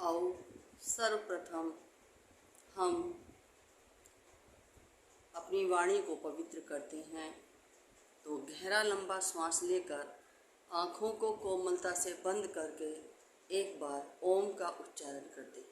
आओ सर्वप्रथम हम अपनी वाणी को पवित्र करते हैं। तो गहरा लंबा श्वास लेकर आँखों को कोमलता से बंद करके एक बार ओम का उच्चारण करते हैं।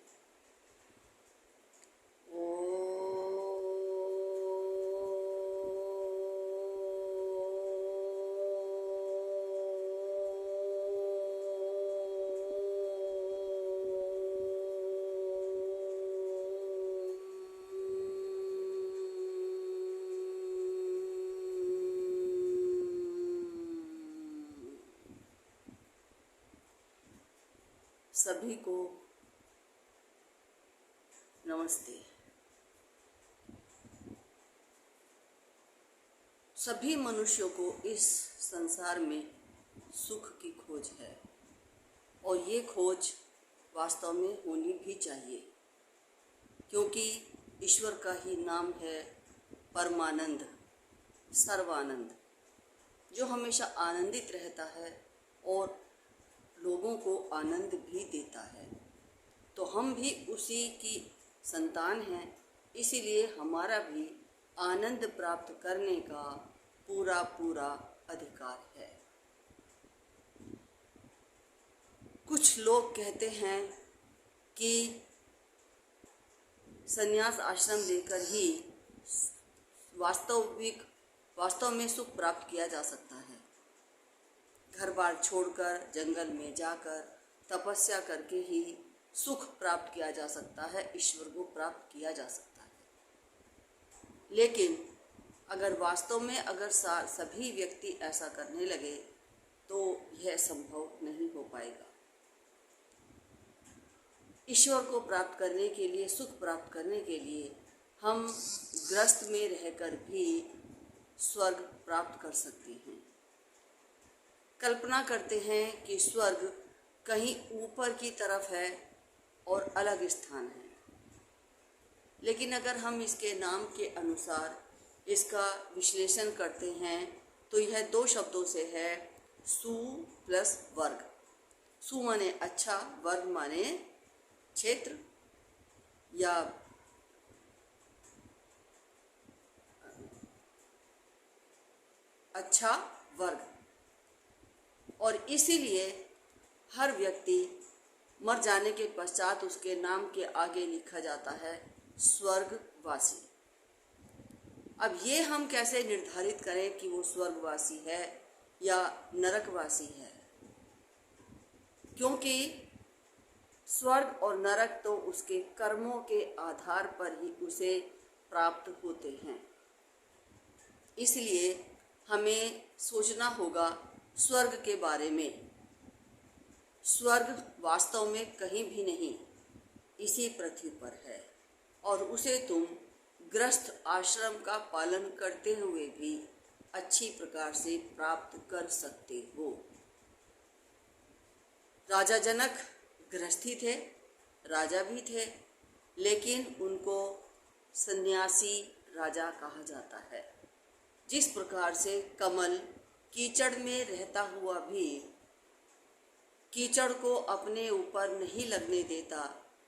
सभी को नमस्ते। सभी मनुष्यों को इस संसार में सुख की खोज है और ये खोज वास्तव में होनी भी चाहिए, क्योंकि ईश्वर का ही नाम है परमानंद, सर्वानंद, जो हमेशा आनंदित रहता है और लोगों को आनंद भी देता है। तो हम भी उसी की संतान हैं, इसीलिए हमारा भी आनंद प्राप्त करने का पूरा पूरा अधिकार है। कुछ लोग कहते हैं कि संन्यास आश्रम लेकर ही वास्तव में सुख प्राप्त किया जा सकता है। घर बार छोड़कर जंगल में जाकर तपस्या करके ही सुख प्राप्त किया जा सकता है, ईश्वर को प्राप्त किया जा सकता है। लेकिन अगर वास्तव में सभी व्यक्ति ऐसा करने लगे तो यह संभव नहीं हो पाएगा। ईश्वर को प्राप्त करने के लिए, सुख प्राप्त करने के लिए हम ग्रस्त में रहकर भी स्वर्ग प्राप्त कर सकते हैं। कल्पना करते हैं कि स्वर्ग कहीं ऊपर की तरफ है और अलग स्थान है, लेकिन अगर हम इसके नाम के अनुसार इसका विश्लेषण करते हैं तो यह दो शब्दों से है, सु प्लस वर्ग। सु माने अच्छा, वर्ग माने क्षेत्र या अच्छा वर्ग। और इसीलिए हर व्यक्ति मर जाने के पश्चात उसके नाम के आगे लिखा जाता है स्वर्गवासी। अब ये हम कैसे निर्धारित करें कि वो स्वर्गवासी है या नरकवासी है, क्योंकि स्वर्ग और नरक तो उसके कर्मों के आधार पर ही उसे प्राप्त होते हैं। इसलिए हमें सोचना होगा स्वर्ग के बारे में। स्वर्ग वास्तव में कहीं भी नहीं, इसी पृथ्वी पर है, और उसे तुम गृहस्थ आश्रम का पालन करते हुए भी अच्छी प्रकार से प्राप्त कर सकते हो। राजा जनक गृहस्थी थे, राजा भी थे, लेकिन उनको सन्यासी राजा कहा जाता है। जिस प्रकार से कमल कीचड़ में रहता हुआ भी कीचड़ को अपने ऊपर नहीं लगने देता,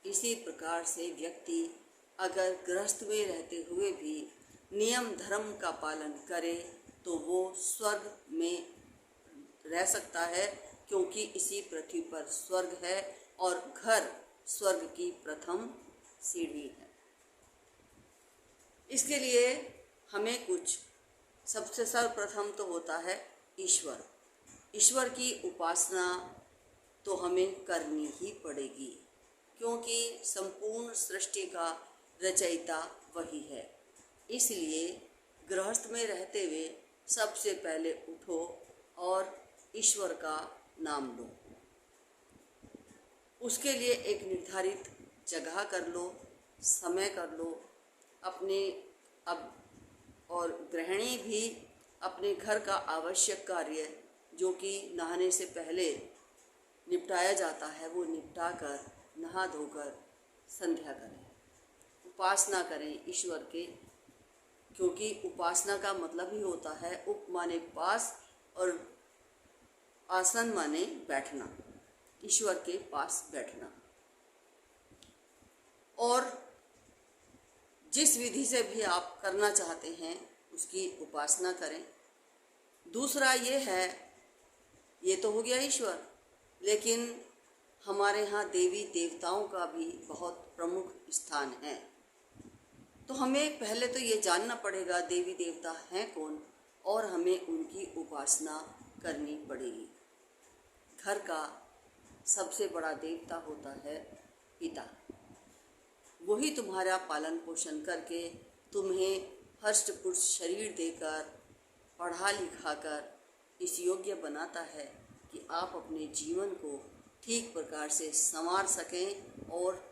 इसी प्रकार से व्यक्ति अगर गृहस्थ में रहते हुए भी नियम धर्म का पालन करे तो वो स्वर्ग में रह सकता है, क्योंकि इसी पृथ्वी पर स्वर्ग है और घर स्वर्ग की प्रथम सीढ़ी है। इसके लिए हमें सबसे सर्वप्रथम तो होता है ईश्वर। ईश्वर की उपासना तो हमें करनी ही पड़ेगी, क्योंकि संपूर्ण सृष्टि का रचयिता वही है। इसलिए गृहस्थ में रहते हुए सबसे पहले उठो और ईश्वर का नाम लो। उसके लिए एक निर्धारित जगह कर लो, समय कर लो। और गृहिणी भी अपने घर का आवश्यक कार्य जो कि नहाने से पहले निपटाया जाता है, वो निपटा कर नहा धोकर संध्या करें, उपासना करें ईश्वर के, क्योंकि उपासना का मतलब ही होता है उप माने पास और आसन माने बैठना, ईश्वर के पास बैठना। और जिस विधि से भी आप करना चाहते हैं उसकी उपासना करें। दूसरा ये है, ये तो हो गया ईश्वर, लेकिन हमारे यहाँ देवी देवताओं का भी बहुत प्रमुख स्थान है। तो हमें पहले तो ये जानना पड़ेगा देवी देवता हैं कौन, और हमें उनकी उपासना करनी पड़ेगी। घर का सबसे बड़ा देवता होता है पिता। वही तुम्हारा पालन पोषण करके तुम्हें हष्ट पुष्ट शरीर देकर, पढ़ा लिखा कर इस योग्य बनाता है कि आप अपने जीवन को ठीक प्रकार से संवार सकें और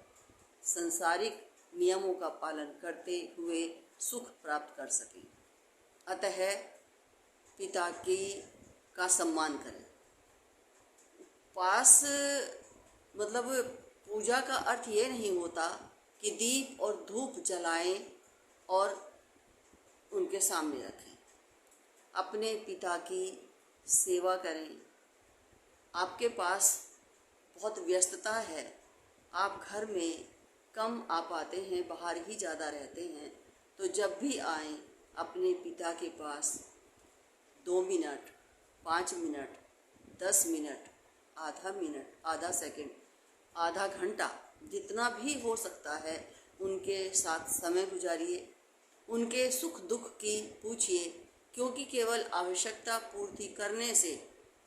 संसारिक नियमों का पालन करते हुए सुख प्राप्त कर सकें। अतः पिता का सम्मान करें। उपास मतलब पूजा का अर्थ ये नहीं होता कि दीप और धूप जलाएं और उनके सामने रखें। अपने पिता की सेवा करें। आपके पास बहुत व्यस्तता है, आप घर में कम आ पाते हैं, बाहर ही ज़्यादा रहते हैं, तो जब भी आएं अपने पिता के पास 2 मिनट, 5 मिनट, 10 मिनट, आधा मिनट, आधा सेकंड, आधा घंटा, जितना भी हो सकता है उनके साथ समय गुजारिए। उनके सुख दुख की पूछिए, क्योंकि केवल आवश्यकता पूर्ति करने से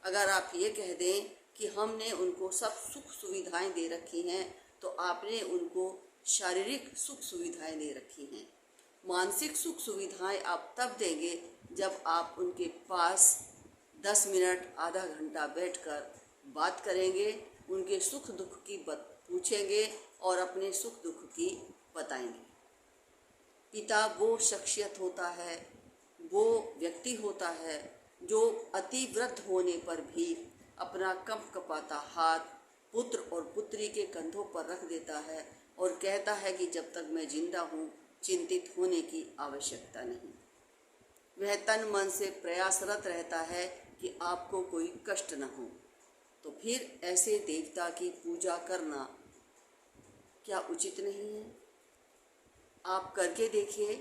अगर आप ये कह दें कि हमने उनको सब सुख सुविधाएं दे रखी हैं, तो आपने उनको शारीरिक सुख सुविधाएं दे रखी हैं। मानसिक सुख सुविधाएं आप तब देंगे जब आप उनके पास 10 मिनट, आधा घंटा बैठकर बात करेंगे, उनके सुख दुख की पूछेंगे और अपने सुख दुख की बताएंगे। पिता वो शख्सियत होता है, वो व्यक्ति होता है जो अति वृद्ध होने पर भी अपना कप कपाता हाथ पुत्र और पुत्री के कंधों पर रख देता है और कहता है कि जब तक मैं जिंदा हूँ चिंतित होने की आवश्यकता नहीं। वह तन मन से प्रयासरत रहता है कि आपको कोई कष्ट न हो। तो फिर ऐसे देवता की पूजा करना क्या उचित नहीं है? आप करके देखिए,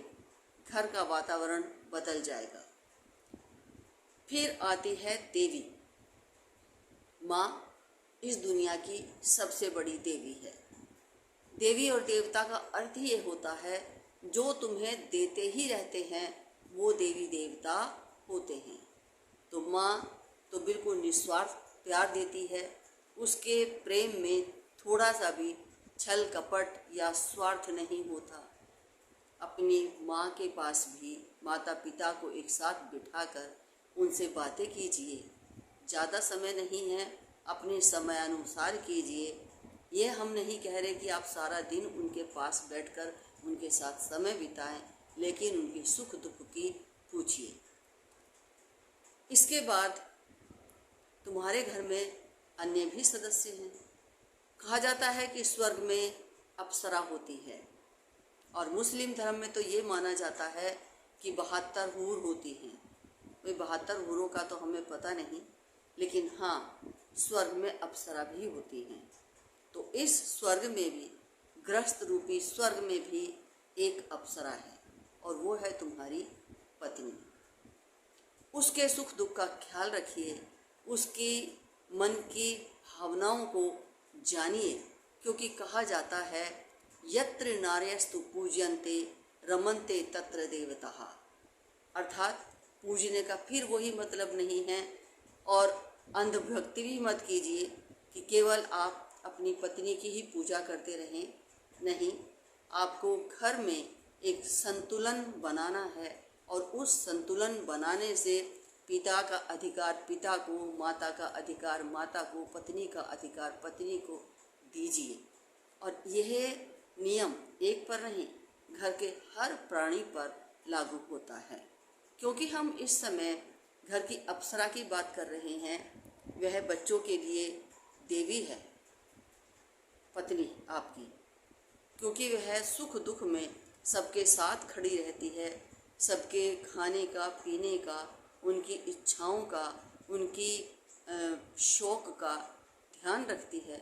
घर का वातावरण बदल जाएगा। फिर आती है देवी। माँ इस दुनिया की सबसे बड़ी देवी है। देवी और देवता का अर्थ ये होता है जो तुम्हें देते ही रहते हैं वो देवी देवता होते हैं। तो माँ तो बिल्कुल निस्वार्थ प्यार देती है। उसके प्रेम में थोड़ा सा भी छल कपट या स्वार्थ नहीं होता। अपनी माँ के पास भी माता पिता को एक साथ बिठाकर उनसे बातें कीजिए। ज़्यादा समय नहीं है, अपने समयानुसार कीजिए। ये हम नहीं कह रहे कि आप सारा दिन उनके पास बैठकर उनके साथ समय बिताएं, लेकिन उनके सुख दुख की पूछिए। इसके बाद तुम्हारे घर में अन्य भी सदस्य हैं। कहा जाता है कि स्वर्ग में अप्सरा होती है, और मुस्लिम धर्म में तो ये माना जाता है कि 72 हूर होती हैं। वे 72 हूरों का तो हमें पता नहीं, लेकिन हाँ, स्वर्ग में अप्सरा भी होती हैं। तो इस स्वर्ग में भी, गृहस्थ रूपी स्वर्ग में भी एक अप्सरा है, और वो है तुम्हारी पत्नी। उसके सुख दुख का ख्याल रखिए, उसकी मन की भावनाओं को जानिए, क्योंकि कहा जाता है यत्र नार्यस्तु पूज्यन्ते रमन्ते तत्र देवताः। अर्थात पूजने का फिर वही मतलब नहीं है, और अंधभक्ति भी मत कीजिए कि केवल आप अपनी पत्नी की ही पूजा करते रहें। नहीं, आपको घर में एक संतुलन बनाना है, और उस संतुलन बनाने से पिता का अधिकार पिता को, माता का अधिकार माता को, पत्नी का अधिकार पत्नी को दीजिए। और यह नियम एक पर नहीं, घर के हर प्राणी पर लागू होता है। क्योंकि हम इस समय घर की अप्सरा की बात कर रहे हैं, वह बच्चों के लिए देवी है, पत्नी आपकी, क्योंकि वह सुख दुख में सबके साथ खड़ी रहती है, सबके खाने का, पीने का, उनकी इच्छाओं का, उनकी शौक का ध्यान रखती है,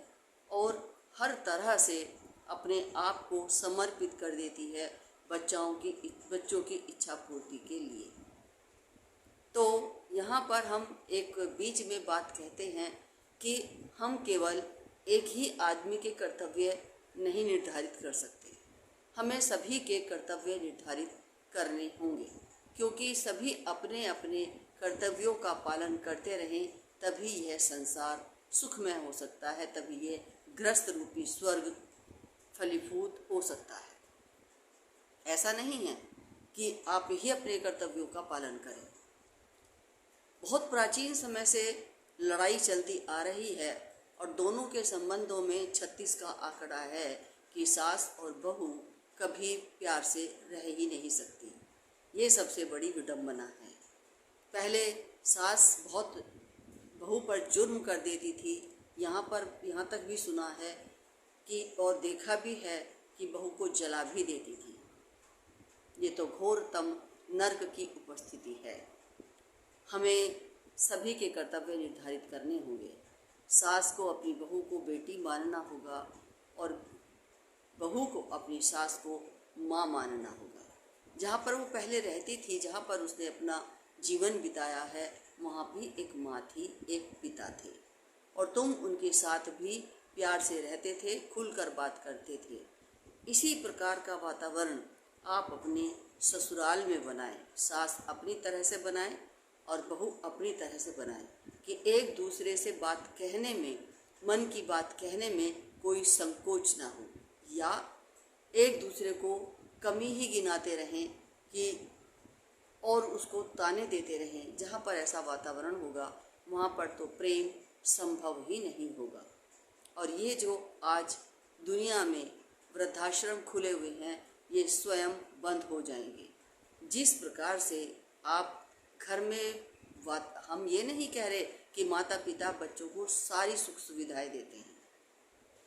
और हर तरह से अपने आप को समर्पित कर देती है बच्चों की इच्छा पूर्ति के लिए। तो यहाँ पर हम एक बीच में बात कहते हैं कि हम केवल एक ही आदमी के कर्तव्य नहीं निर्धारित कर सकते, हमें सभी के कर्तव्य निर्धारित करने होंगे, क्योंकि सभी अपने अपने कर्तव्यों का पालन करते रहें तभी यह संसार सुखमय हो सकता है, तभी यह ग्रस्त रूपी स्वर्ग फलीभूत हो सकता है। ऐसा नहीं है कि आप ही अपने कर्तव्यों का पालन करें। बहुत प्राचीन समय से लड़ाई चलती आ रही है और दोनों के संबंधों में 36 का आंकड़ा है कि सास और बहू कभी प्यार से रह ही नहीं सकती। ये सबसे बड़ी विडंबना है। पहले सास बहुत बहू पर जुर्म कर देती थी, यहाँ तक भी सुना है कि और देखा भी है कि बहू को जला भी देती थी। ये तो घोरतम नर्क की उपस्थिति है। हमें सभी के कर्तव्य निर्धारित करने होंगे। सास को अपनी बहू को बेटी मानना होगा और बहू को अपनी सास को माँ मानना होगा। जहाँ पर वो पहले रहती थी, जहाँ पर उसने अपना जीवन बिताया है, वहाँ भी एक माँ थी, एक पिता थे और तुम उनके साथ भी प्यार से रहते थे, खुलकर बात करते थे। इसी प्रकार का वातावरण आप अपने ससुराल में बनाएं। सास अपनी तरह से बनाएं और बहू अपनी तरह से बनाएं कि एक दूसरे से बात कहने में, मन की बात कहने में कोई संकोच ना हो या एक दूसरे को कमी ही गिनाते रहें कि और उसको ताने देते रहें। जहाँ पर ऐसा वातावरण होगा वहाँ पर तो प्रेम संभव ही नहीं होगा। और ये जो आज दुनिया में वृद्धाश्रम खुले हुए हैं, ये स्वयं बंद हो जाएंगे। जिस प्रकार से आप घर में हम ये नहीं कह रहे कि माता पिता बच्चों को सारी सुख सुविधाएं देते हैं।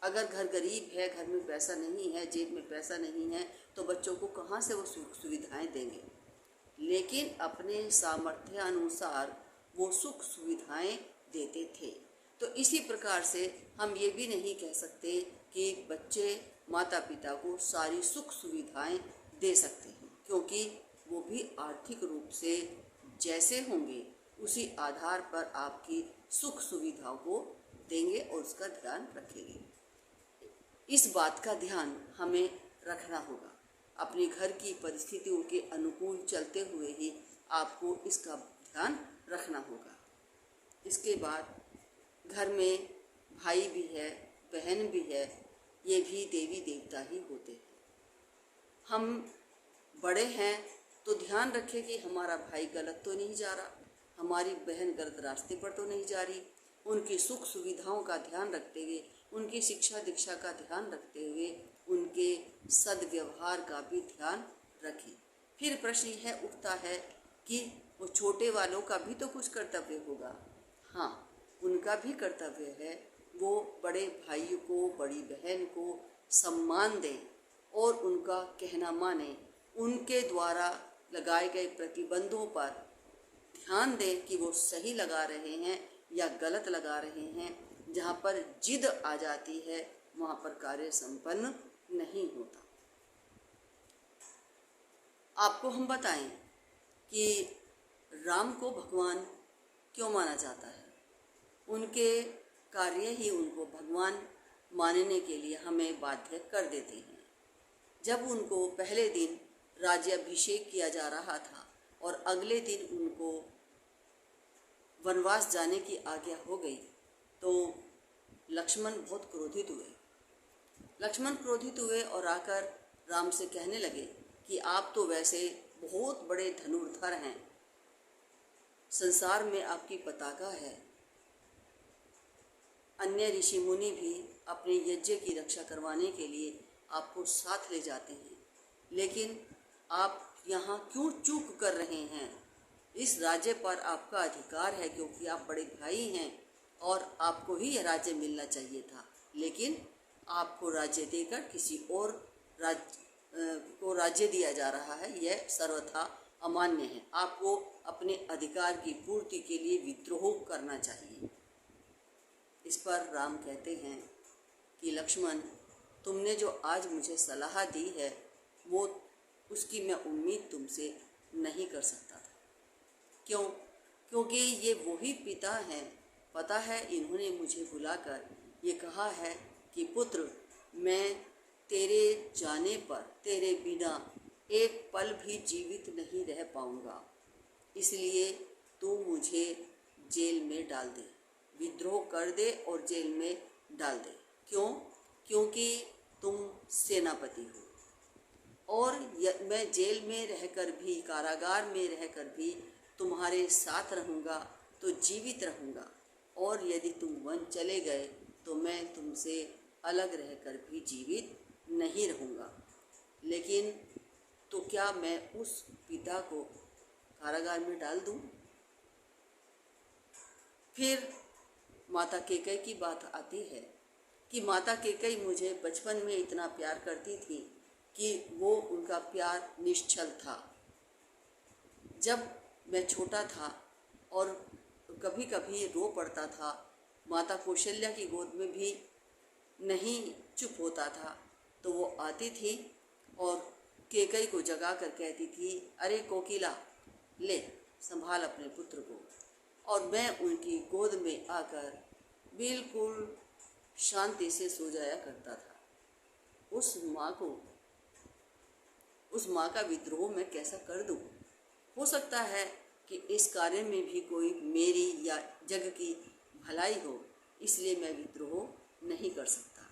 अगर घर गरीब है, घर में पैसा नहीं है, जेब में पैसा नहीं है, तो बच्चों को कहाँ से वो सुख सुविधाएं देंगे। लेकिन अपने सामर्थ्य अनुसार वो सुख सुविधाएं देते थे। तो इसी प्रकार से हम ये भी नहीं कह सकते कि बच्चे माता पिता को सारी सुख सुविधाएं दे सकते हैं, क्योंकि वो भी आर्थिक रूप से जैसे होंगे उसी आधार पर आपकी सुख सुविधाओं को देंगे और उसका ध्यान रखेंगे। इस बात का ध्यान हमें रखना होगा। अपने घर की परिस्थितियों के अनुकूल चलते हुए ही आपको इसका ध्यान रखना होगा। इसके बाद घर में भाई भी है, बहन भी है, ये भी देवी देवता ही होते हैं। हम बड़े हैं तो ध्यान रखें कि हमारा भाई गलत तो नहीं जा रहा, हमारी बहन गलत रास्ते पर तो नहीं जा रही। उनकी सुख सुविधाओं का ध्यान रखते हुए, उनकी शिक्षा दीक्षा का ध्यान रखते हुए, उनके सद्व्यवहार का भी ध्यान रखें। फिर प्रश्न यह उठता है कि वो छोटे वालों का भी तो कुछ कर्तव्य होगा। हाँ, उनका भी कर्तव्य है, वो बड़े भाई को, बड़ी बहन को सम्मान दें और उनका कहना माने। उनके द्वारा लगाए गए प्रतिबंधों पर ध्यान दें कि वो सही लगा रहे हैं या गलत लगा रहे हैं। जहाँ पर जिद आ जाती है वहाँ पर कार्य संपन्न नहीं होता। आपको हम बताएं कि राम को भगवान क्यों माना जाता है। उनके कार्य ही उनको भगवान मानने के लिए हमें बाध्य कर देते हैं। जब उनको पहले दिन राज्याभिषेक किया जा रहा था और अगले दिन उनको वनवास जाने की आज्ञा हो गई, तो लक्ष्मण बहुत क्रोधित हुए और आकर राम से कहने लगे कि आप तो वैसे बहुत बड़े धनुर्धर हैं, संसार में आपकी पताका है, अन्य ऋषि मुनि भी अपने यज्ञ की रक्षा करवाने के लिए आपको साथ ले जाते हैं, लेकिन आप यहाँ क्यों चूक कर रहे हैं। इस राज्य पर आपका अधिकार है क्योंकि आप बड़े भाई हैं और आपको ही यह राज्य मिलना चाहिए था, लेकिन आपको राज्य देकर किसी और को राज्य दिया जा रहा है, यह सर्वथा अमान्य है। आपको अपने अधिकार की पूर्ति के लिए विद्रोह करना चाहिए। इस पर राम कहते हैं कि लक्ष्मण, तुमने जो आज मुझे सलाह दी है वो उसकी मैं उम्मीद तुमसे नहीं कर सकता था। क्यों? क्योंकि ये वही पिता हैं। पता है, इन्होंने मुझे बुलाकर ये कहा है कि पुत्र, मैं तेरे जाने पर तेरे बिना एक पल भी जीवित नहीं रह पाऊंगा, इसलिए तू मुझे जेल में डाल दे, विद्रोह कर दे और जेल में डाल दे। क्यों? क्योंकि तुम सेनापति हो और मैं जेल में रहकर भी, कारागार में रहकर भी तुम्हारे साथ रहूँगा तो जीवित रहूँगा, और यदि तुम वन चले गए तो मैं तुमसे अलग रहकर भी जीवित नहीं रहूँगा। लेकिन तो क्या मैं उस पिता को कारागार में डाल दूँ? फिर माता कैकेयी की बात आती है कि माता कैकेयी मुझे बचपन में इतना प्यार करती थी कि वो उनका प्यार निश्चल था। जब मैं छोटा था और कभी कभी रो पड़ता था, माता कौशल्या की गोद में भी नहीं चुप होता था, तो वो आती थी और कैकेयी को जगा कर कहती थी, अरे कोकिला, ले संभाल अपने पुत्र को। और मैं उनकी गोद में आकर बिल्कुल शांति से सो जाया करता था। उस माँ का विद्रोह मैं कैसा कर दूँ? हो सकता है कि इस कार्य में भी कोई मेरी या जग की भलाई हो, इसलिए मैं विद्रोह नहीं कर सकता।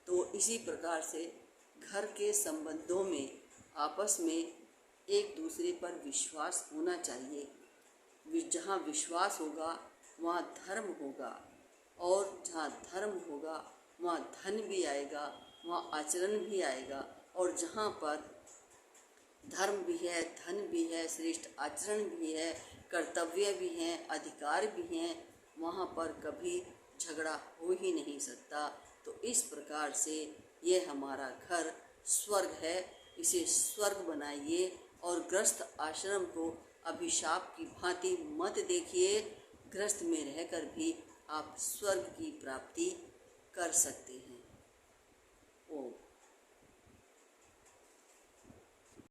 तो इसी प्रकार से घर के संबंधों में आपस में एक दूसरे पर विश्वास होना चाहिए। जहाँ विश्वास होगा वहाँ धर्म होगा, और जहाँ धर्म होगा वहाँ धन भी आएगा, वहाँ आचरण भी आएगा। और जहाँ पर धर्म भी है, धन भी है, श्रेष्ठ आचरण भी है, कर्तव्य भी हैं, अधिकार भी हैं, वहाँ पर कभी झगड़ा हो ही नहीं सकता। तो इस प्रकार से ये हमारा घर स्वर्ग है, इसे स्वर्ग बनाइए और गृहस्थ आश्रम को अभिशाप की भांति मत देखिए। गृहस्थ में रहकर भी आप स्वर्ग की प्राप्ति कर सकते हैं। ओम।